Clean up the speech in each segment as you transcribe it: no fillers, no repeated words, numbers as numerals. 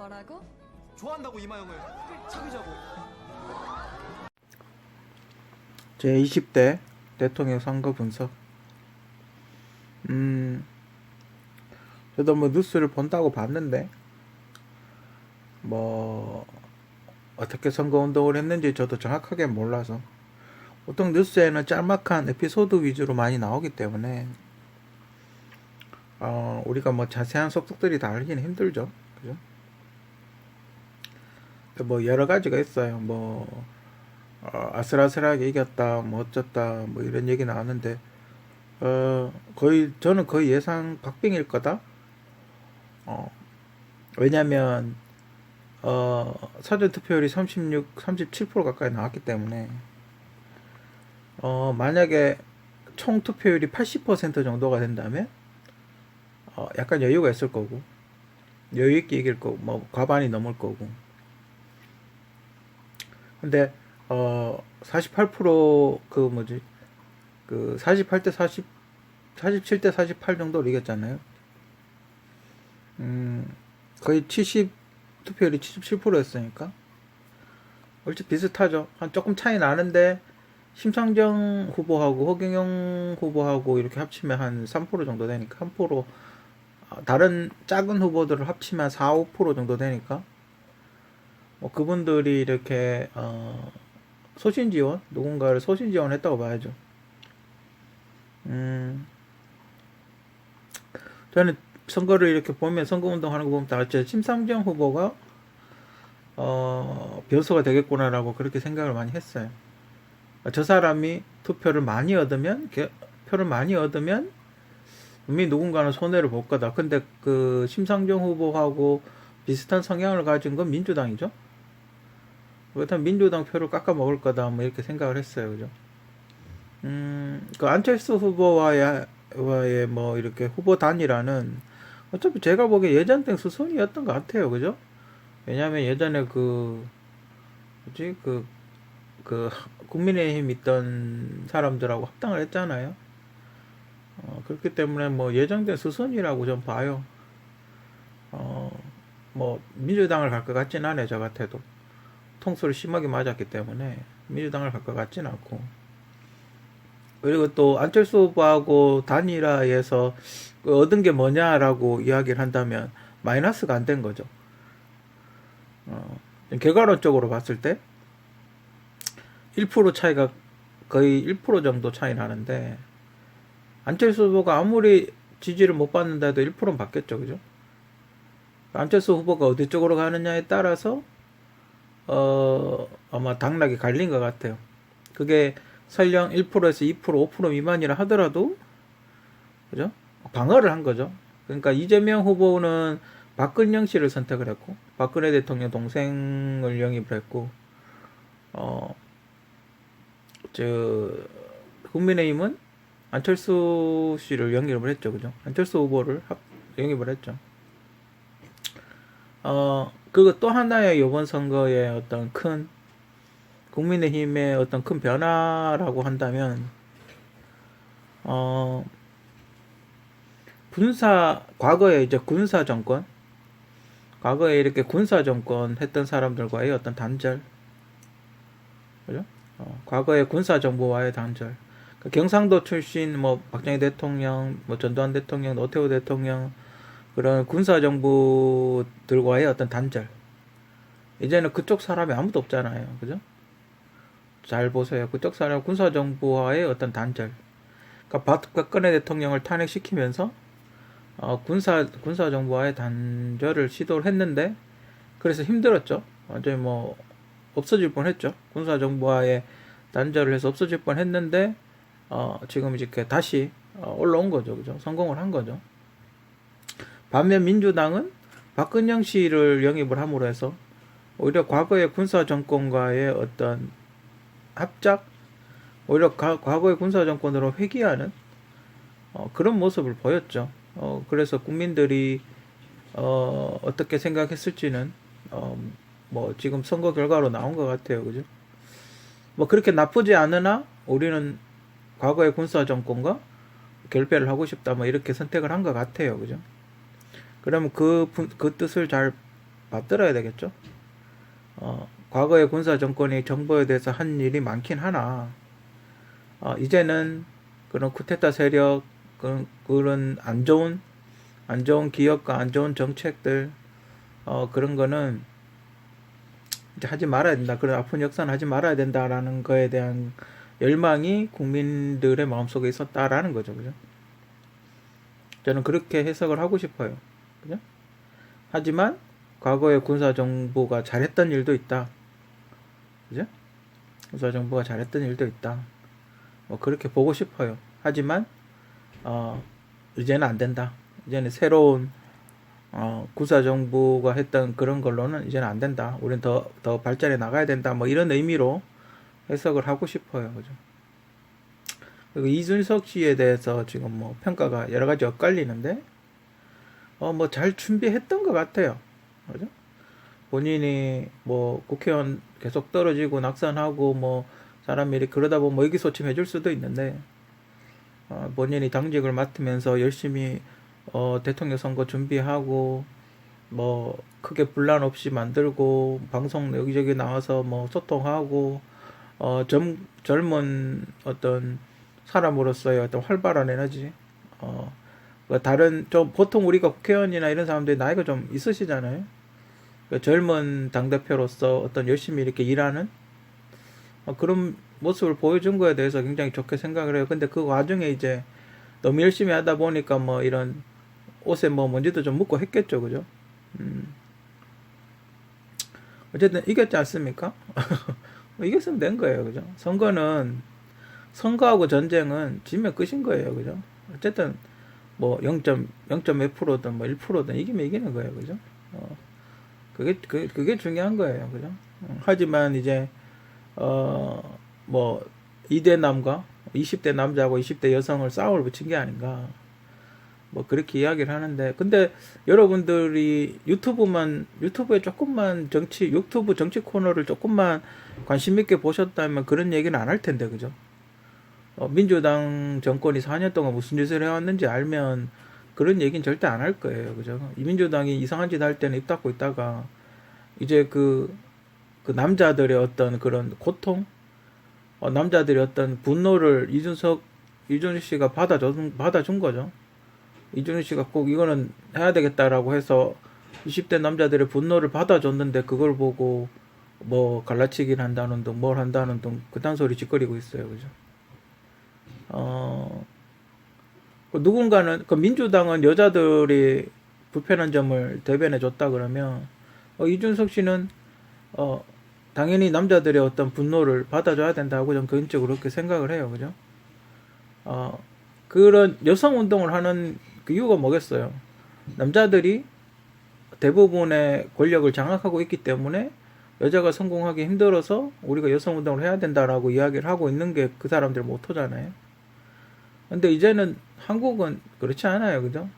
뭐라고? 좋아한다고 이마영을 사귀자고. 제 20대 대통령 선거 분석. 저도 뭐 뉴스를 본다고 봤는데 뭐 어떻게 선거 운동을 했는지 저도 정확하게 몰라서, 보통 뉴스에는 짤막한 에피소드 위주로 많이 나오기 때문에 우리가 뭐 자세한 속속들이 다 알기는 힘들죠. 그죠? 뭐 여러 가지가 있어요. 뭐 아슬아슬하게 이겼다, 뭐 어쩌다, 뭐 이런 얘기 나왔는데 저는 거의 예상 박빙일 거다. 왜냐면 사전 투표율이 37% 가까이 나왔기 때문에 만약에 총 투표율이 80% 정도가 된다면 약간 여유가 있을 거고, 여유 있게 이길 거고, 뭐 과반이 넘을 거고. 근데 48% 그 48대 40, 47대 48 정도로 이겼잖아요. 거의 투표율이 77%였으니까 얼추 비슷하죠. 한 조금 차이 나는데 심상정 후보하고 허경영 후보하고 이렇게 합치면 한 3% 정도 되니까, 3%, 다른 작은 후보들을 합치면 4, 5% 정도 되니까 그분들이 이렇게 소신지원, 누군가를 소신지원했다고 봐야죠. 저는 선거를 이렇게 보면, 선거운동하는 거 보면 다 심상정 후보가 변수가 되겠구나라고 그렇게 생각을 많이 했어요. 저 사람이 표를 많이 얻으면 분명히 누군가는 손해를 볼 거다. 근데 그 심상정 후보하고 비슷한 성향을 가진 건 민주당이죠. 그렇다면 민주당 표를 깎아 먹을 거다, 뭐 이렇게 생각을 했어요. 그죠? 그 안철수 후보와의 뭐 이렇게 후보 단일화는 어차피 제가 보기에 예전땡 수순이었던 것 같아요. 그죠? 왜냐면 예전에 국민의힘 있던 사람들하고 합당을 했잖아요. 그렇기 때문에 뭐 예정된 수순이라고 좀 봐요. 뭐 민주당을 갈 것 같진 않아요. 저 같아도 통수를 심하게 맞았기 때문에 민주당을 갈 것 같진 않고. 그리고 또 안철수 후보하고 단일화에서 얻은 게 뭐냐라고 이야기를 한다면 마이너스가 안 된 거죠. 결과론적으로 봤을 때 1% 차이가, 거의 1% 정도 차이 나는데, 안철수 후보가 아무리 지지를 못 받는다 해도 1%는 받겠죠. 그죠? 안철수 후보가 어디 쪽으로 가느냐에 따라서 아마 당락이 갈린 것 같아요. 그게 설령 1%에서 2%, 5% 미만이라 하더라도, 그죠? 방어를 한 거죠. 그러니까 이재명 후보는 박근영 씨를 선택을 했고, 박근혜 대통령 동생을 영입을 했고, 국민의힘은 안철수 씨를 영입을 했죠. 그죠? 안철수 후보를 영입을 했죠. 그리고 또 하나의 이번 선거의 어떤 큰, 국민의힘의 어떤 큰 변화라고 한다면, 과거에 이제 군사 정권, 과거에 이렇게 군사 정권 했던 사람들과의 어떤 단절, 그죠? 과거의 군사 정부와의 단절. 경상도 출신 뭐 박정희 대통령, 뭐 전두환 대통령, 노태우 대통령, 그런 군사 정부들과의 어떤 단절. 이제는 그쪽 사람이 아무도 없잖아요. 그죠? 잘 보세요. 그쪽 사람 군사 정부와의 어떤 단절. 그러니까 박근혜 대통령을 탄핵시키면서 군사 정부와의 단절을 시도를 했는데, 그래서 힘들었죠. 완전히 뭐 없어질 뻔했죠. 군사 정부와의 단절을 해서 없어질 뻔했는데 지금 이렇게 다시 올라온 거죠. 그죠? 성공을 한 거죠. 반면 민주당은 박근영 씨를 영입을 함으로 해서 오히려 과거의 군사 정권과의 어떤 합작, 오히려 과거의 군사 정권으로 회귀하는 그런 모습을 보였죠. 그래서 국민들이 어떻게 생각했을지는 뭐 지금 선거 결과로 나온 것 같아요. 그죠? 뭐 그렇게 나쁘지 않으나 우리는 과거의 군사 정권과 결배를 하고 싶다, 뭐 이렇게 선택을 한 것 같아요. 그죠? 그러면 그 뜻을 잘 받들어야 되겠죠. 과거의 군사 정권이 정부에 대해서 한 일이 많긴 하나, 이제는 그런 쿠데타 세력, 그런 안 좋은 기업과 안 좋은 정책들, 그런 거는 이제 하지 말아야 된다. 그런 아픈 역사는 하지 말아야 된다라는 거에 대한 열망이 국민들의 마음속에 있었다라는 거죠. 그죠? 저는 그렇게 해석을 하고 싶어요. 그죠? 하지만 과거의 군사정부가 잘했던 일도 있다. 그죠? 군사정부가 잘했던 일도 있다. 뭐 그렇게 보고 싶어요. 하지만 이제는 안 된다. 이제는 새로운 군사정부가 했던 그런 걸로는 이제는 안 된다. 우리는 더 발전해 나가야 된다. 뭐 이런 의미로 해석을 하고 싶어요. 그죠? 그리고 이준석 씨에 대해서 지금 뭐 평가가 여러 가지 엇갈리는데, 뭐 잘 준비했던 것 같아요. 그죠? 본인이 뭐 국회의원 계속 떨어지고 낙선하고 뭐 사람이 이렇게 그러다 보면 뭐 의기소침 해줄 수도 있는데, 본인이 당직을 맡으면서 열심히 대통령 선거 준비하고 뭐 크게 분란 없이 만들고 방송 여기저기 나와서 뭐 소통하고 젊은 어떤 사람으로서의 어떤 활발한 에너지, 다른 좀 보통 우리가 국회의원이나 이런 사람들이 나이가 좀 있으시잖아요. 젊은 당대표로서 어떤 열심히 이렇게 일하는 그런 모습을 보여준 거에 대해서 굉장히 좋게 생각을 해요. 근데 그 와중에 이제 너무 열심히 하다 보니까 뭐 이런 옷에 뭐 먼지도 좀 묻고 했겠죠. 그죠? 어쨌든 이겼지 않습니까? 이겼으면 된 거예요. 그죠? 선거하고 전쟁은 지면 끝인 거예요. 그죠? 어쨌든 뭐 0.몇 프로든 뭐 1%든 이기면 이기는 거예요. 그죠? 그게 중요한 거예요. 그죠? 하지만 이제 뭐 2대 남과 20대 남자하고 20대 여성을 싸움을 붙인 게 아닌가, 뭐 그렇게 이야기를 하는데, 근데 여러분들이 유튜브에 조금만 유튜브 정치 코너를 조금만 관심 있게 보셨다면 그런 얘기는 안 할 텐데. 그죠? 민주당 정권이 4년 동안 무슨 짓을 해왔는지 알면 그런 얘기는 절대 안 할 거예요. 그죠? 이 민주당이 이상한 짓 할 때는 입 닫고 있다가 이제 그 남자들의 어떤 그런 고통, 남자들의 어떤 분노를 이준석 씨가 받아준 거죠. 이준석 씨가 꼭 이거는 해야 되겠다라고 해서 20대 남자들의 분노를 받아줬는데, 그걸 보고 뭐 갈라치기를 한다는 둥 뭘 한다는 둥 그딴 소리 짓거리고 있어요. 그죠? 누군가는 민주당은 여자들이 불편한 점을 대변해 줬다 그러면 이준석 씨는 당연히 남자들의 어떤 분노를 받아줘야 된다고 저는 개인적으로 그렇게 생각을 해요. 그죠? 그런 여성 운동을 하는 그 이유가 뭐겠어요? 남자들이 대부분의 권력을 장악하고 있기 때문에 여자가 성공하기 힘들어서 우리가 여성 운동을 해야 된다라고 이야기를 하고 있는 게 그 사람들의 모토잖아요. 근데 이제는 한국은 그렇지 않아요. 그죠?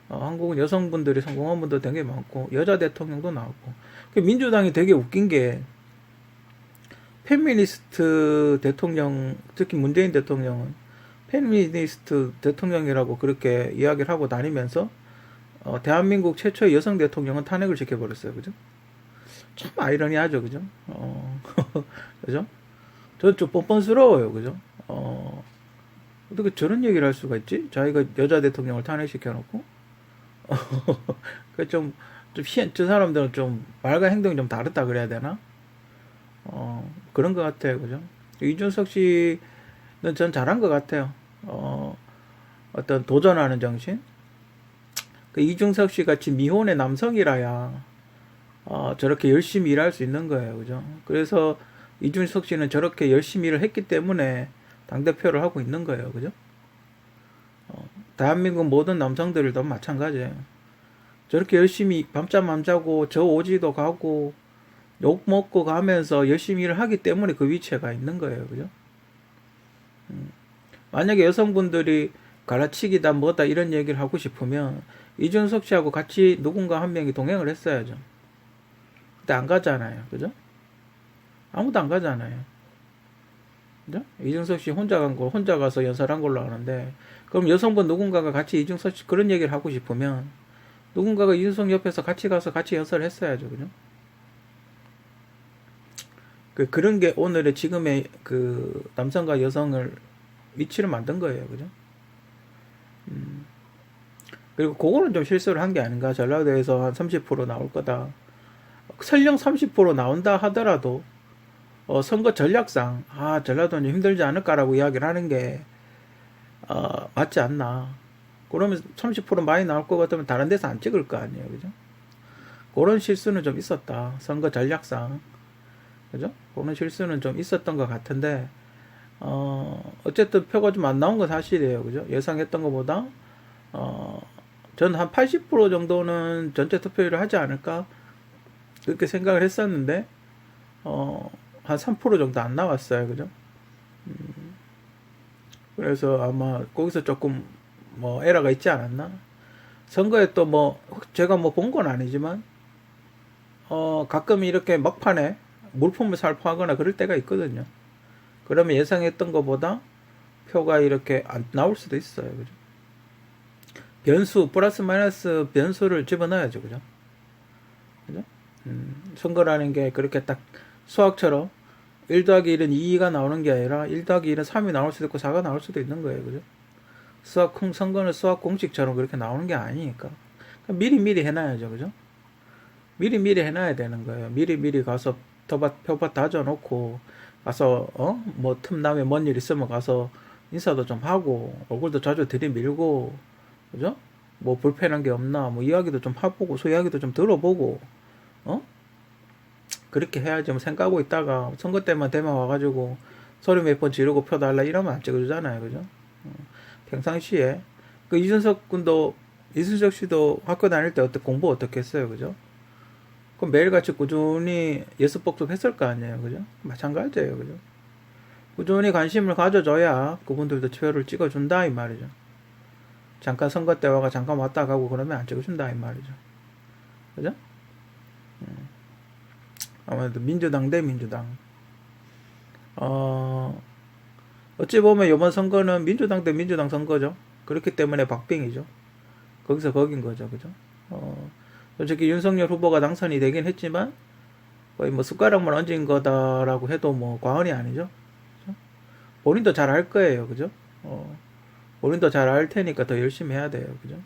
한국은 여성분들이 성공한 분도 되게 많고 여자 대통령도 나왔고, 민주당이 되게 웃긴 게 페미니스트 대통령, 특히 문재인 대통령은 페미니스트 대통령이라고 그렇게 이야기를 하고 다니면서 대한민국 최초의 여성 대통령은 탄핵을 시켜버렸어요. 그죠? 참 아이러니하죠. 그죠? 그죠? 저 좀 뻔뻔스러워요. 그죠? 어떻게 저런 얘기를 할 수가 있지? 자기가 여자 대통령을 탄핵시켜놓고. 저 사람들은 좀 말과 행동이 좀 다르다 그래야 되나? 그런 것 같아요. 그죠? 이준석 씨는 전 잘한 것 같아요. 어떤 도전하는 정신? 이준석 씨 같이 미혼의 남성이라야, 저렇게 열심히 일할 수 있는 거예요. 그죠? 그래서 이준석 씨는 저렇게 열심히 일을 했기 때문에 당대표를 하고 있는 거예요. 그죠? 대한민국 모든 남성들도 마찬가지예요. 저렇게 열심히 밤잠 안 자고 저 오지도 가고 욕 먹고 가면서 열심히 일을 하기 때문에 그 위치에 가 있는 거예요. 그죠? 만약에 여성분들이 갈라치기다 뭐다 이런 얘기를 하고 싶으면 이준석 씨하고 같이 누군가 한 명이 동행을 했어야죠. 근데 안 가잖아요. 그죠? 아무도 안 가잖아요. 그죠? 이준석 씨 혼자 가서 연설한 걸로 아는데, 그럼 여성분 누군가가 같이 이준석 씨 그런 얘기를 하고 싶으면 누군가가 이준석 옆에서 같이 가서 같이 연설을 했어야죠, 그죠? 그런 게 오늘의 지금의 그 남성과 여성을 위치를 만든 거예요, 그죠? 그리고 그거는 좀 실수를 한 게 아닌가. 전라도에서 한 30% 나올 거다. 설령 30% 나온다 하더라도 선거 전략상 전라도는 힘들지 않을까라고 이야기를 하는 게 맞지 않나. 그러면 30% 많이 나올 것 같으면 다른 데서 안 찍을 거 아니에요, 그죠? 그런 실수는 좀 있었다. 선거 전략상, 그죠? 그런 실수는 좀 있었던 것 같은데 어쨌든 표가 좀 안 나온 건 사실이에요, 그죠? 예상했던 것보다 저는 한 80% 정도는 전체 투표율을 하지 않을까 그렇게 생각을 했었는데 한 3% 정도 안 나왔어요, 그죠? 그래서 아마 거기서 조금 뭐 에러가 있지 않았나? 선거에 또 뭐 제가 뭐 본 건 아니지만 가끔 이렇게 막판에 물품을 살포하거나 그럴 때가 있거든요. 그러면 예상했던 것보다 표가 이렇게 안 나올 수도 있어요, 그죠? 변수 플러스 마이너스 변수를 집어넣어야죠, 그죠? 그죠? 선거라는 게 그렇게 딱 수학처럼 1 더하기 1은 2가 나오는 게 아니라 1 더하기 1은 3이 나올 수도 있고 4가 나올 수도 있는 거예요, 그죠? 선거는 수학 공식처럼 그렇게 나오는 게 아니니까 미리 해놔야죠, 그죠? 미리 해놔야 되는 거예요. 미리 가서 표밭 다져놓고 가서 뭐 틈남에 뭔 일 있으면 가서 인사도 좀 하고 얼굴도 자주 들이밀고, 그죠? 뭐 불편한 게 없나 뭐 이야기도 좀 해보고 소이야기도 좀 들어보고 그렇게 해야지. 뭐 생각하고 있다가 선거 때만 되면 와가지고 소리 몇 번 지르고 표 달라 이러면 안 찍어주잖아요, 그죠? 평상시에 그 이준석 씨도 학교 다닐 때 공부 어떻게 했어요, 그죠? 그럼 매일같이 꾸준히 예습복습 했을 거 아니에요, 그죠? 마찬가지예요, 그죠? 꾸준히 관심을 가져줘야 그분들도 표를 찍어준다 이 말이죠. 잠깐 선거 때 와가 잠깐 왔다 가고 그러면 안 찍어준다 이 말이죠, 그죠? 아무래도 민주당 대 민주당. 어찌 보면 이번 선거는 민주당 대 민주당 선거죠. 그렇기 때문에 박빙이죠. 거기서 거긴 거죠, 그죠? 솔직히 윤석열 후보가 당선이 되긴 했지만 거의 뭐 숟가락만 얹은 거다라고 해도 뭐 과언이 아니죠. 그죠? 본인도 잘 알 거예요, 그죠? 본인도 잘 알 테니까 더 열심히 해야 돼요, 그죠?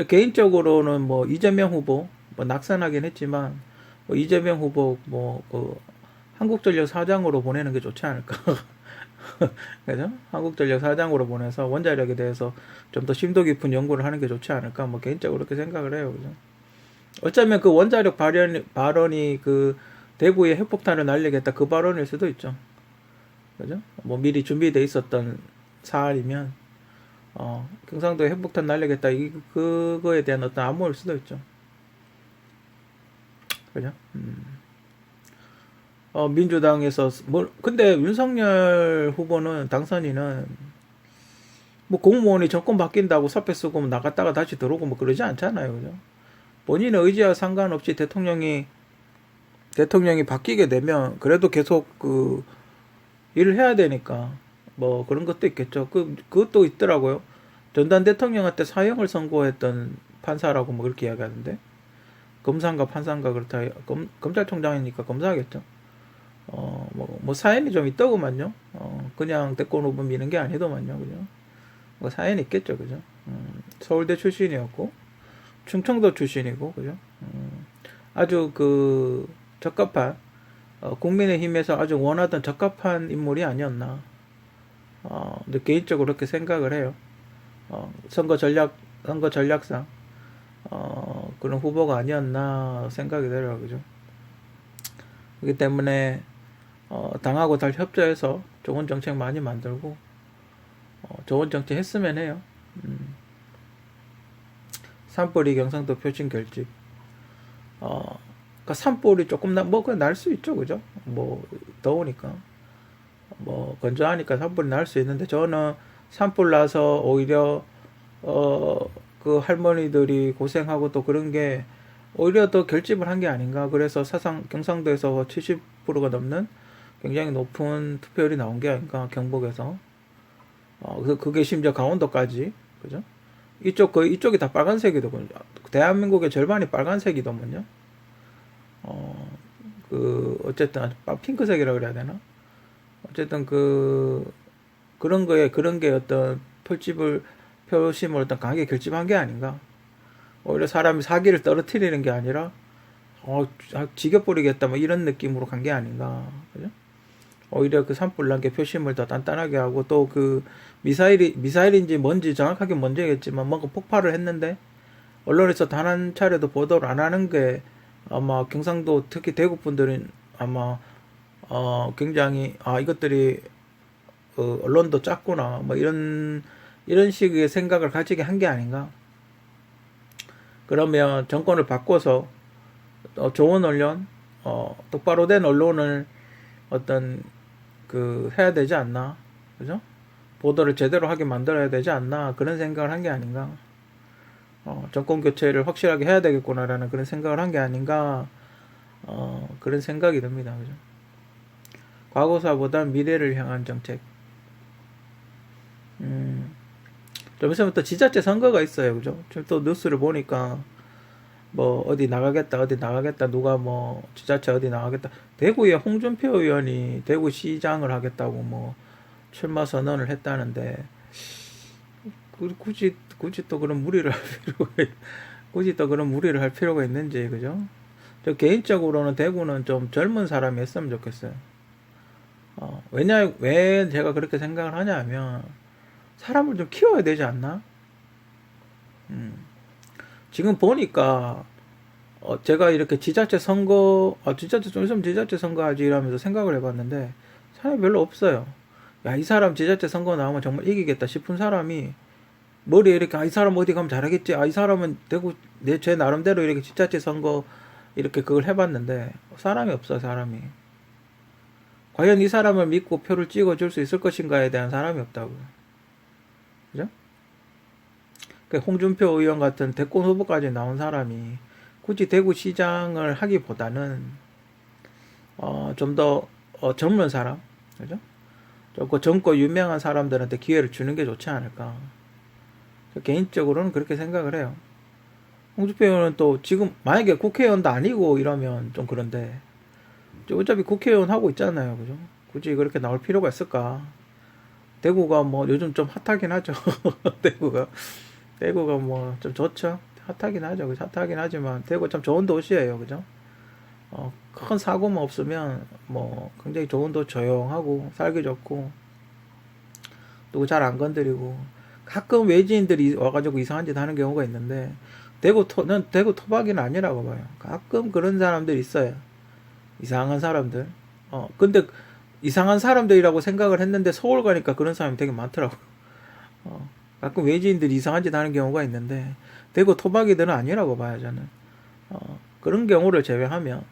개인적으로는 뭐 이재명 후보 뭐 낙선하긴 했지만 뭐 이재명 후보 그 한국전력 사장으로 보내는 게 좋지 않을까. 그죠? 한국전력 사장으로 보내서 원자력에 대해서 좀 더 심도 깊은 연구를 하는 게 좋지 않을까. 뭐 개인적으로 그렇게 생각을 해요, 그죠? 어쩌면 그 원자력 발언이 그 대구에 핵폭탄을 날리겠다 그 발언일 수도 있죠. 그죠? 뭐 미리 준비돼 있었던 사안이면 경상도에 핵폭탄 날리겠다 그거에 대한 어떤 암호일 수도 있죠. 그죠? 민주당에서 근데 윤석열 후보는 당선인은 뭐 공무원이 정권 바뀐다고 사표 쓰고 뭐 나갔다가 다시 들어오고 뭐 그러지 않잖아요, 그죠? 본인의 의지와 상관없이 대통령이 바뀌게 되면 그래도 계속 그 일을 해야 되니까 뭐 그런 것도 있겠죠. 그것도 있더라고요. 전두환 대통령한테 사형을 선고했던 판사라고 뭐 그렇게 이야기하는데, 검사인가 판사인가 그렇다. 검찰총장이니까 검사하겠죠. 뭐 사연이 좀 있더구만요. 그냥 대권 후보 미는 게 아니더만요, 그죠? 뭐 사연이 있겠죠, 그죠? 서울대 출신이었고 충청도 출신이고, 그죠? 아주 그 적합한 국민의힘에서 아주 원하던 적합한 인물이 아니었나. 근데 개인적으로 그렇게 생각을 해요. 선거 전략상 그런 후보가 아니었나 생각이 들어요, 그죠? 그렇기 때문에 당하고 잘 협조해서 좋은 정책 많이 만들고 좋은 정책 했으면 해요. 산불이 경상도 표심 결집. 그러니까 산불이 조금 그냥 날 수 있죠, 그죠? 뭐 더우니까 뭐 건조하니까 산불이 날 수 있는데, 저는 산불 나서 오히려 그 할머니들이 고생하고 또 그런 게 오히려 더 결집을 한 게 아닌가. 그래서 사상 경상도에서 70%가 넘는 굉장히 높은 투표율이 나온 게 아닌가, 경북에서. 그래서 그게 심지어 강원도까지, 그죠? 거의 이쪽이 다 빨간색이더군요. 대한민국의 절반이 빨간색이더군요. 어쨌든 핑크색이라 그래야 되나? 어쨌든 그런 게 어떤 표심을 어떤 강하게 결집한 게 아닌가. 오히려 사람이 사기를 떨어뜨리는 게 아니라, 지겨버리겠다, 뭐 이런 느낌으로 간 게 아닌가. 그죠? 오히려 그 산불 난 게 표심을 더 단단하게 하고, 또 미사일인지 뭔지 정확하게 뭔지겠지만, 뭔가 폭발을 했는데, 언론에서 단 한 차례도 보도를 안 하는 게, 아마 경상도, 특히 대구 분들은 아마, 굉장히, 이것들이, 언론도 작구나, 뭐 이런 식의 생각을 가지게 한 게 아닌가. 그러면 정권을 바꿔서, 좋은 언론, 똑바로 된 언론을 해야 되지 않나. 그죠? 보도를 제대로 하게 만들어야 되지 않나. 그런 생각을 한 게 아닌가. 정권 교체를 확실하게 해야 되겠구나라는 그런 생각을 한 게 아닌가. 그런 생각이 듭니다. 그죠? 과거사보다 미래를 향한 정책. 좀 있으면 또 지자체 선거가 있어요. 그죠? 지금 또 뉴스를 보니까, 뭐, 어디 나가겠다, 누가 뭐, 지자체 어디 나가겠다. 대구에 홍준표 의원이 대구시장을 하겠다고 뭐, 출마 선언을 했다는데, 굳이 또 그런 무리를 할 필요가 있는지, 그죠? 저 개인적으로는 대구는 좀 젊은 사람이 했으면 좋겠어요. 왜 제가 그렇게 생각을 하냐면, 사람을 좀 키워야 되지 않나? 지금 보니까, 제가 이렇게 지자체 선거 좀 있으면 지자체 선거 하지 이러면서 생각을 해봤는데, 사람이 별로 없어요. 야, 이 사람 지자체 선거 나오면 정말 이기겠다 싶은 사람이, 머리에 이렇게, 이 사람 어디 가면 잘하겠지. 이 사람은 제 나름대로 이렇게 지자체 선거, 이렇게 그걸 해봤는데, 사람이 없어, 사람이. 과연 이 사람을 믿고 표를 찍어줄 수 있을 것인가에 대한 사람이 없다고. 그죠? 홍준표 의원 같은 대권 후보까지 나온 사람이 굳이 대구시장을 하기보다는 좀 더 젊은 사람, 그죠? 좀 젊고 유명한 사람들한테 기회를 주는 게 좋지 않을까. 개인적으로는 그렇게 생각을 해요. 홍준표 의원은 또 지금 만약에 국회의원도 아니고 이러면 좀 그런데, 어차피 국회의원 하고 있잖아요, 그죠? 굳이 그렇게 나올 필요가 있을까? 대구가 뭐 요즘 좀 핫하긴 하죠. 대구가 뭐 좀 좋죠. 핫하긴 하죠. 핫하긴 하지만 대구 참 좋은 도시예요, 그죠? 큰 사고만 없으면 뭐 굉장히 좋은 도시, 조용하고 살기 좋고 누구 잘 안 건드리고, 가끔 외지인들이 와가지고 이상한 짓 하는 경우가 있는데, 대구 토박이는 아니라고 봐요. 가끔 그런 사람들이 있어요. 이상한 사람들. 근데 이상한 사람들이라고 생각을 했는데 서울 가니까 그런 사람이 되게 많더라고요. 가끔 외지인들이 이상한 짓 하는 경우가 있는데, 대구 토박이들은 아니라고 봐요, 저는. 그런 경우를 제외하면,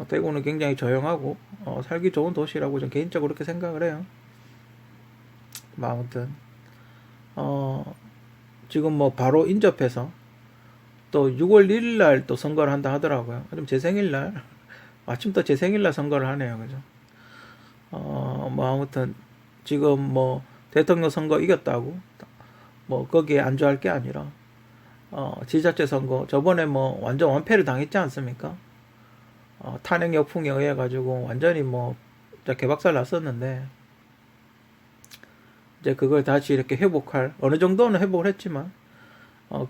대구는 굉장히 조용하고, 살기 좋은 도시라고 저는 개인적으로 그렇게 생각을 해요. 뭐, 아무튼, 지금 뭐 바로 인접해서, 또 6월 1일 날 또 선거를 한다 하더라고요. 좀 제 생일날, 마침 또 제 생일날 선거를 하네요, 그죠? 뭐 아무튼, 지금 뭐, 대통령 선거 이겼다고, 뭐, 거기에 안주할 게 아니라, 지자체 선거, 저번에 뭐, 완전 완패를 당했지 않습니까? 탄핵 역풍에 의해 가지고, 완전히 뭐, 개박살 났었는데, 이제 그걸 다시 이렇게 어느 정도는 회복을 했지만,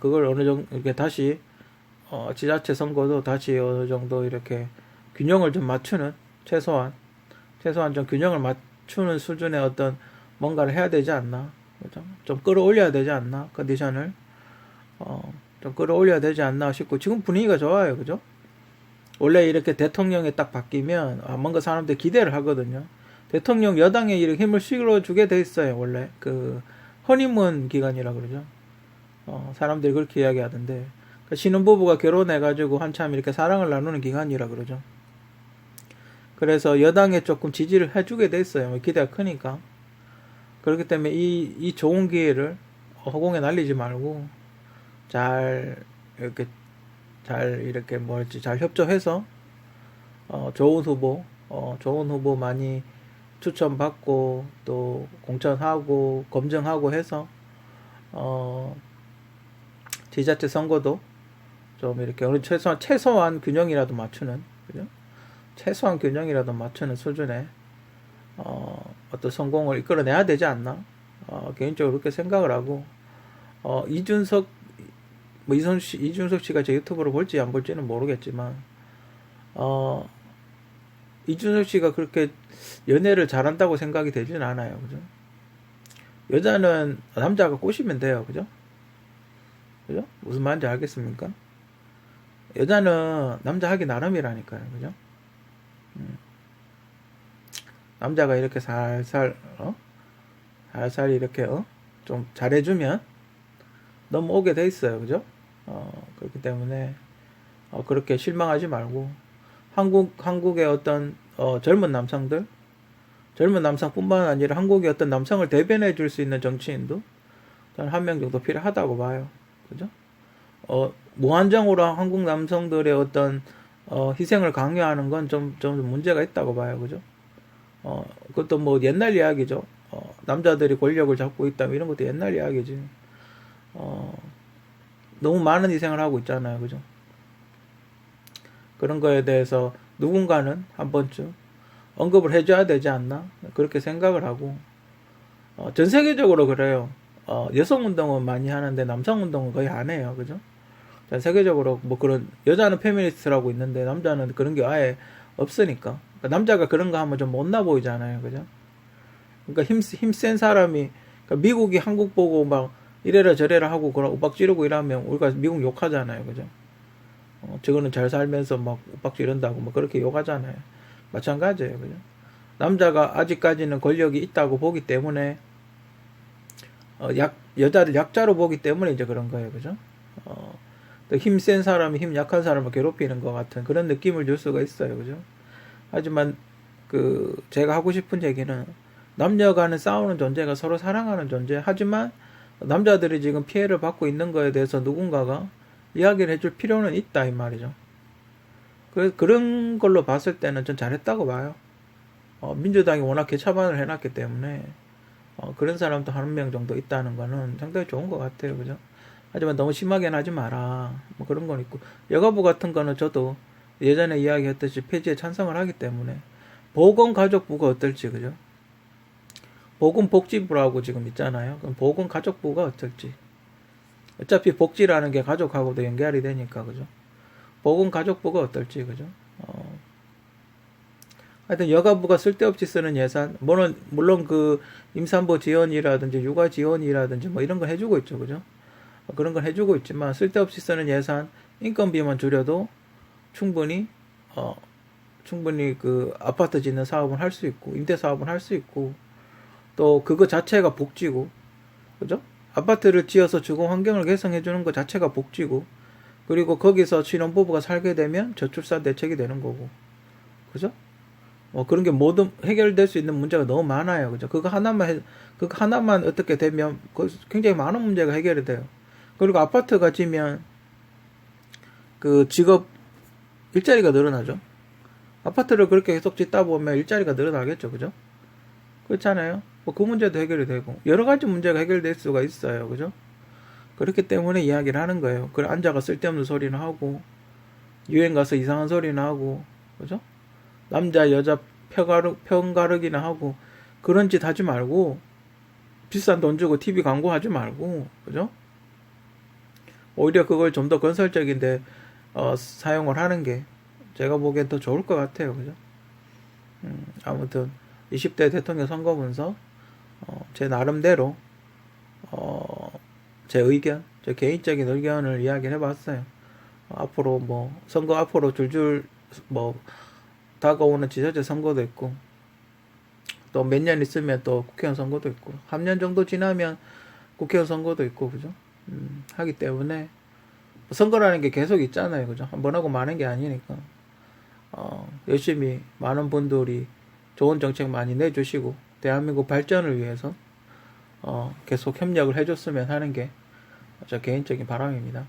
그걸 어느 정도, 이렇게 다시, 지자체 선거도 다시 어느 정도 이렇게 균형을 좀 맞추는, 최소한 좀 균형을 맞추는 수준의 어떤 뭔가를 해야 되지 않나. 그죠? 좀 끌어올려야 되지 않나. 컨디션을. 좀 끌어올려야 되지 않나 싶고, 지금 분위기가 좋아요. 그죠? 원래 이렇게 대통령이 딱 바뀌면, 뭔가 사람들이 기대를 하거든요. 대통령 여당에 이렇게 힘을 실어주게 돼 있어요. 원래. 허니문 기간이라 그러죠. 사람들이 그렇게 이야기하던데. 신혼부부가 결혼해가지고 한참 이렇게 사랑을 나누는 기간이라 그러죠. 그래서 여당에 조금 지지를 해주게 돼 있어요. 기대가 크니까. 그렇기 때문에 이 좋은 기회를 허공에 날리지 말고 잘 협조해서 좋은 후보 많이 추천받고 또 공천하고 검증하고 해서 지자체 선거도 좀 이렇게 어느 최소한 균형이라도 맞추는, 그죠? 최소한 균형이라도 맞추는 수준의 어떤 성공을 이끌어내야 되지 않나? 개인적으로 그렇게 생각을 하고, 이준석 씨가 제 유튜브를 볼지 안 볼지는 모르겠지만, 이준석 씨가 그렇게 연애를 잘한다고 생각이 되지는 않아요. 그죠? 여자는 남자가 꼬시면 돼요. 그죠? 그죠? 무슨 말인지 알겠습니까? 여자는 남자 하기 나름이라니까요. 그죠? 남자가 이렇게 살살 이렇게 좀 잘해주면 넘어오게 돼 있어요. 그죠? 그렇기 때문에 그렇게 실망하지 말고, 한국의 어떤 젊은 남성뿐만 아니라 한국의 어떤 남성을 대변해 줄 수 있는 정치인도 한 명 정도 필요하다고 봐요. 그죠? 무한정으로 한국 남성들의 어떤 희생을 강요하는 건 좀 문제가 있다고 봐요. 그죠? 그것도 뭐 옛날 이야기죠. 남자들이 권력을 잡고 있다, 이런 것도 옛날 이야기지. 너무 많은 희생을 하고 있잖아요. 그죠? 그런 거에 대해서 누군가는 한 번쯤 언급을 해줘야 되지 않나? 그렇게 생각을 하고, 전 세계적으로 그래요. 여성 운동은 많이 하는데 남성 운동은 거의 안 해요. 그죠? 전 세계적으로 뭐 그런, 여자는 페미니스트라고 있는데 남자는 그런 게 아예 없으니까. 그러니까 남자가 그런 거 하면 좀 못나 보이잖아요. 그죠? 그러니까 힘센 사람이, 그러니까 미국이 한국 보고 막 이래라 저래라 하고 그런 윽박 지르고 이러면 우리가 미국 욕하잖아요. 그죠? 저거는 잘 살면서 막 윽박 지른다고 뭐 그렇게 욕하잖아요. 마찬가지예요. 그죠? 남자가 아직까지는 권력이 있다고 보기 때문에, 여자를 약자로 보기 때문에 이제 그런 거예요. 그죠? 또 힘센 사람이 힘 약한 사람을 괴롭히는 것 같은 그런 느낌을 줄 수가 있어요. 그죠? 하지만 제가 하고 싶은 얘기는, 남녀 간에 싸우는 존재가 서로 사랑하는 존재, 하지만 남자들이 지금 피해를 받고 있는 거에 대해서 누군가가 이야기를 해줄 필요는 있다, 이 말이죠. 그래서 그런 걸로 봤을 때는 전 잘했다고 봐요. 민주당이 워낙 개차반을 해놨기 때문에 그런 사람도 한 명 정도 있다는 거는 상당히 좋은 것 같아요. 그죠? 하지만 너무 심하게는 하지 마라, 뭐 그런 건 있고, 여가부 같은 거는 저도 예전에 이야기했듯이 폐지에 찬성을 하기 때문에, 보건가족부가 어떨지, 그죠? 보건복지부라고 지금 있잖아요. 그럼 보건가족부가 어떨지. 어차피 복지라는 게 가족하고도 연결이 되니까, 그죠? 보건가족부가 어떨지, 그죠? 하여튼 여가부가 쓸데없이 쓰는 예산, 물론 그 임산부 지원이라든지 육아 지원이라든지 뭐 이런 거 해주고 있죠, 그죠? 그런 건 해주고 있지만, 쓸데없이 쓰는 예산, 인건비만 줄여도 충분히 그 아파트 짓는 사업은 할 수 있고, 임대 사업은 할 수 있고, 또 그거 자체가 복지고, 그죠? 아파트를 지어서 주거 환경을 개선해 주는 것 자체가 복지고, 그리고 거기서 신혼부부가 살게 되면 저출산 대책이 되는 거고, 그죠? 그런 게 모든 해결될 수 있는 문제가 너무 많아요. 그죠? 그거 하나만 어떻게 되면 굉장히 많은 문제가 해결이 돼요. 그리고 아파트가 지면 그 직업 일자리가 늘어나죠. 아파트를 그렇게 계속 짓다 보면 일자리가 늘어나겠죠. 그죠? 그렇잖아요. 그 문제도 해결이 되고, 여러 가지 문제가 해결될 수가 있어요. 그죠? 그렇기 때문에 이야기를 하는 거예요. 그래, 앉아가 쓸데없는 소리는 하고, 유행 가서 이상한 소리는 하고, 그죠? 남자, 여자 편가르기나 하고, 그런 짓 하지 말고, 비싼 돈 주고 TV 광고 하지 말고, 그죠? 오히려 그걸 좀 더 건설적인데, 사용을 하는 게, 제가 보기엔 더 좋을 것 같아요. 그죠? 아무튼, 20대 대통령 선거 문서, 제 나름대로, 제 의견, 제 개인적인 의견을 이야기를 해봤어요. 앞으로 선거 앞으로 줄줄 다가오는 지자체 선거도 있고, 또 몇 년 있으면 또 국회의원 선거도 있고, 3년 정도 지나면 국회의원 선거도 있고, 그죠? 하기 때문에, 선거라는 게 계속 있잖아요. 그죠? 한 번 하고 마는 게 아니니까, 열심히 많은 분들이 좋은 정책 많이 내주시고, 대한민국 발전을 위해서, 계속 협력을 해줬으면 하는 게 저 개인적인 바람입니다.